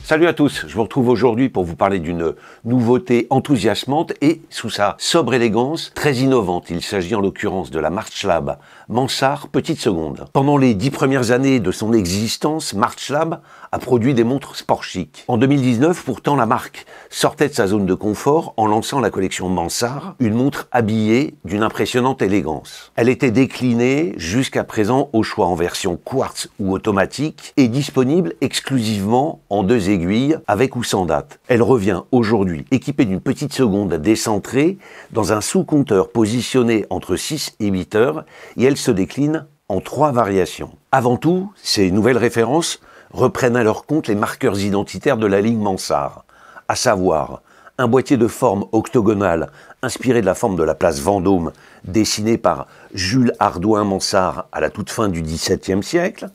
Salut à tous, je vous retrouve aujourd'hui pour vous parler d'une nouveauté enthousiasmante et, sous sa sobre élégance, très innovante. Il s'agit en l'occurrence de la Marchtschlab Mansart Petite Seconde. Pendant les 10 premières années de son existence, Marchtschlab a produit des montres sport chic. En 2019, pourtant, la marque sortait de sa zone de confort en lançant la collection Mansart, une montre habillée d'une impressionnante élégance. Elle était déclinée jusqu'à présent au choix en version quartz ou automatique et disponible exclusivement en 2 aiguilles avec ou sans date. Elle revient aujourd'hui équipée d'une petite seconde décentrée dans un sous-compteur positionné entre 6 et 8 heures et elle se décline en 3 variations. Avant tout, ces nouvelles références reprennent à leur compte les marqueurs identitaires de la ligne Mansart, à savoir un boîtier de forme octogonale inspiré de la forme de la place Vendôme dessiné par Jules Hardouin Mansart à la toute fin du XVIIe siècle,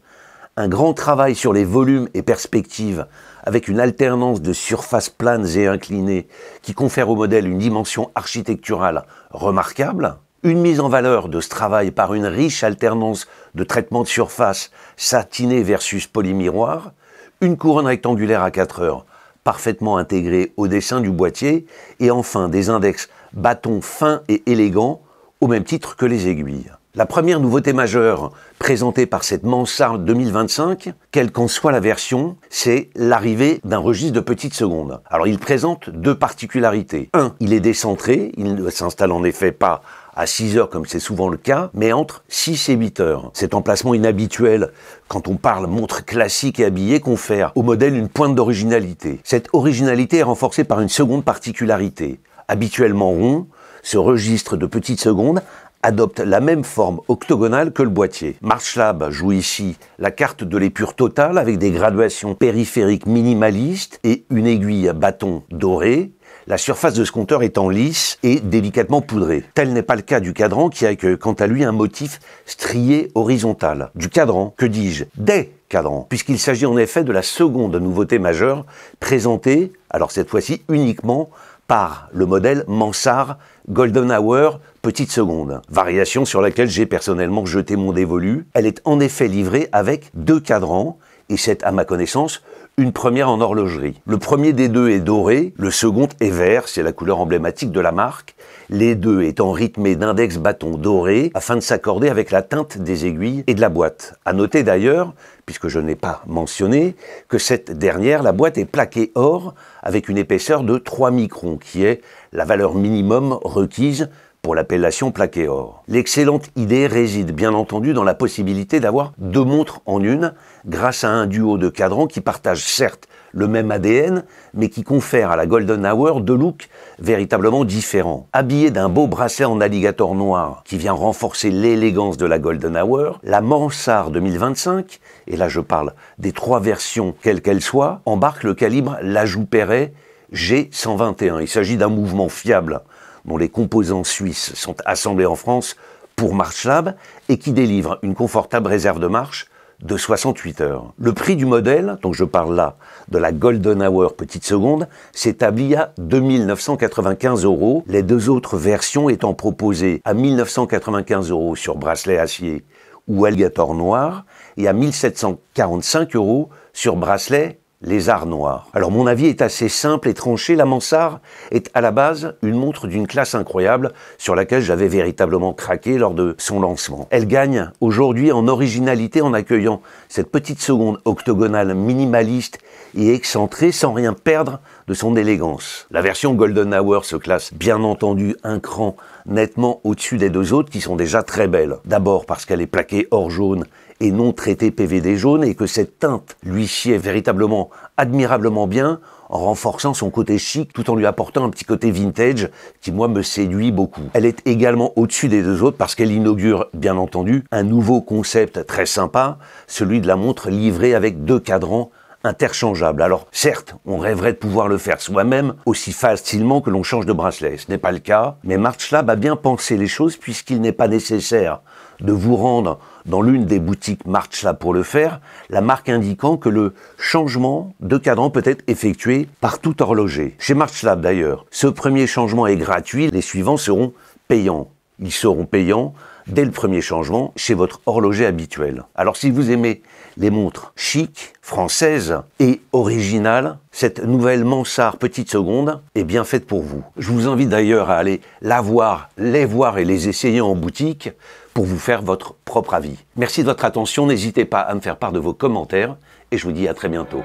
un grand travail sur les volumes et perspectives avec une alternance de surfaces planes et inclinées qui confère au modèle une dimension architecturale remarquable, une mise en valeur de ce travail par une riche alternance de traitements de surface satiné versus polymiroir, une couronne rectangulaire à 4 heures parfaitement intégrée au dessin du boîtier et enfin des index bâtons fins et élégants au même titre que les aiguilles. La première nouveauté majeure présentée par cette Mansart 2025, quelle qu'en soit la version, c'est l'arrivée d'un registre de petite seconde. Alors il présente 2 particularités. 1, il est décentré, il ne s'installe en effet pas à 6 heures comme c'est souvent le cas, mais entre 6 et 8 heures. Cet emplacement inhabituel, quand on parle montre classique et habillée, confère au modèle une pointe d'originalité. Cette originalité est renforcée par une seconde particularité. Habituellement rond, ce registre de petite seconde adopte la même forme octogonale que le boîtier. Marchtschlab joue ici la carte de l'épure totale avec des graduations périphériques minimalistes et une aiguille à bâton dorée, la surface de ce compteur étant lisse et délicatement poudrée. Tel n'est pas le cas du cadran qui a quant à lui un motif strié horizontal. Du cadran, que dis-je, des cadrans, puisqu'il s'agit en effet de la seconde nouveauté majeure présentée, alors cette fois-ci uniquement, par le modèle Mansart Golden Hour Petite Seconde, variation sur laquelle j'ai personnellement jeté mon dévolu. Elle est en effet livrée avec 2 cadrans, et c'est à ma connaissance une première en horlogerie. Le premier des 2 est doré, le second est vert, c'est la couleur emblématique de la marque, les 2 étant rythmés d'index bâtons dorés afin de s'accorder avec la teinte des aiguilles et de la boîte. À noter d'ailleurs, puisque je n'ai pas mentionné, que cette dernière, la boîte est plaquée or avec une épaisseur de 3 microns, qui est la valeur minimum requise pour l'appellation plaqué or. L'excellente idée réside bien entendu dans la possibilité d'avoir 2 montres en une grâce à un duo de cadrans qui partagent certes le même ADN, mais qui confère à la Golden Hour 2 looks véritablement différents. Habillée d'un beau bracelet en alligator noir qui vient renforcer l'élégance de la Golden Hour, la Mansart 2025, et là je parle des 3 versions quelles qu'elles soient, embarque le calibre Lajoux Perret G121. Il s'agit d'un mouvement fiable dont les composants suisses sont assemblés en France pour Marchtschlab et qui délivre une confortable réserve de marche de 68 heures. Le prix du modèle, donc je parle là de la Golden Hour Petite Seconde, s'établit à 2 995 €, les 2 autres versions étant proposées à 1 995 € sur bracelet acier ou alligator noir et à 1 745 € sur bracelet lézard noir. Alors mon avis est assez simple et tranché, la Mansart est à la base une montre d'une classe incroyable sur laquelle j'avais véritablement craqué lors de son lancement. Elle gagne aujourd'hui en originalité en accueillant cette petite seconde octogonale minimaliste et excentrée sans rien perdre de son élégance. La version Golden Hour se classe bien entendu un cran nettement au-dessus des 2 autres qui sont déjà très belles. D'abord parce qu'elle est plaquée or jaune et non traité PVD jaune et que cette teinte lui sied véritablement admirablement bien en renforçant son côté chic tout en lui apportant un petit côté vintage qui moi me séduit beaucoup. Elle est également au-dessus des 2 autres parce qu'elle inaugure bien entendu un nouveau concept très sympa, celui de la montre livrée avec 2 cadrans interchangeables. Alors certes, on rêverait de pouvoir le faire soi-même aussi facilement que l'on change de bracelet. Ce n'est pas le cas, mais Marchtschlab a bien pensé les choses puisqu'il n'est pas nécessaire de vous rendre dans l'une des boutiques Marchtschlab pour le faire, la marque indiquant que le changement de cadran peut être effectué par tout horloger. Chez Marchtschlab d'ailleurs, ce premier changement est gratuit, les suivants seront payants. Ils seront payants dès le premier changement chez votre horloger habituel. Alors si vous aimez les montres chic, françaises et originales, cette nouvelle Mansart petite seconde est bien faite pour vous. Je vous invite d'ailleurs à aller les voir et les essayer en boutique pour vous faire votre propre avis. Merci de votre attention, n'hésitez pas à me faire part de vos commentaires et je vous dis à très bientôt.